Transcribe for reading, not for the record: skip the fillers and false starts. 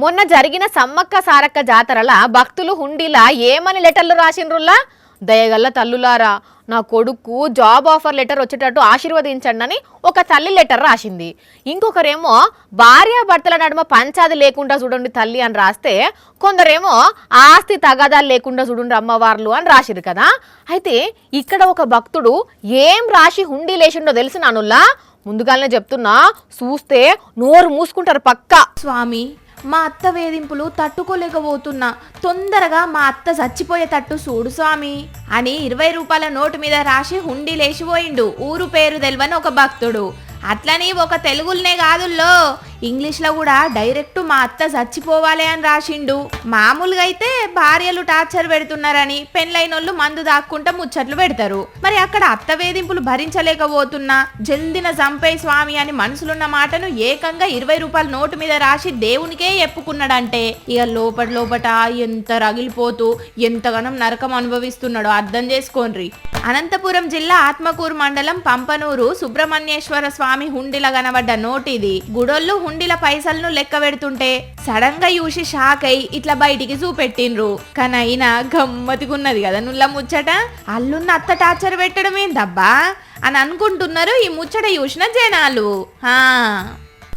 మొన్న జరిగిన సమ్మక్క సారక్క జాతరల భక్తులు హుండీలా ఏమని లెటర్లు రాసిండ్రుల్లా? దయగల్ల తల్లులారా, నా కొడుకు జాబ్ ఆఫర్ లెటర్ వచ్చేటట్టు ఆశీర్వదించండి అని ఒక తల్లి లెటర్ రాసింది. ఇంకొకరేమో భార్యాభర్తల నడుమ పంచాది లేకుండా చూడండి తల్లి అని రాస్తే, కొందరేమో ఆస్తి తగాదాలు లేకుండా చూడండి అమ్మవార్లు అని రాసిరు కదా. అయితే ఇక్కడ ఒక భక్తుడు ఏం రాసి హుండీ లేచిండో తెలిసినానుల్లా. ముందుగానే చెప్తున్నా, చూస్తే నోరు మూసుకుంటారు పక్కా. స్వామి, మా అత్త వేధింపులు తట్టుకోలేకపోతున్నా, తొందరగా మా అత్త చచ్చిపోయేటట్టు చూడు స్వామి అని 20 రూపాయల నోటు మీద రాసి హుండీ లేచిపోయిండు ఊరు పేరు తెలవని ఒక భక్తుడు. అట్లని ఒక తెలుగులనే కాదుల్లో, ఇంగ్లీష్లో కూడా డైరెక్ట్ మా అత్త చచ్చిపోవాలి అని రాసిండు. మామూలుగా అయితే భార్యలు టార్చర్ పెడుతున్నారని పెళ్ళైనోళ్ళు మందు దాక్కుంటా ముచ్చట్లు పెడతారు. మరి అక్కడ అత్త వేధింపులు భరించలేకపోతున్నా జల్దిన చంపే స్వామి అని మనసులున్న మాటను ఏకంగా 20 రూపాయల నోటు మీద రాసి దేవునికే చెప్పుకున్నాడంటే ఇక లోపట ఎంత రగిలిపోతూ ఎంతగానం నరకం అనుభవిస్తున్నాడో అర్థం చేసుకోండి. అనంతపురం జిల్లా ఆత్మకూరు మండలం పంపనూరు సుబ్రహ్మణ్యేశ్వర స్వామి హుండీల కనబడ్డ నోటిది. గుడోళ్ళు హుండీల పైసలను లెక్క పెడుతుంటే సడన్ గా చూసి షాక్ అయి ఇట్లా బయటికి చూపెట్టిండ్రు. కానీ అయినా గమ్మతిగున్నది కదా నుల్ల ముచ్చట. అల్లున్న అత్త టార్చర్ పెట్టడం ఏందబ్బా అని అనుకుంటున్నారు ఈ ముచ్చట చూసిన జనాలు.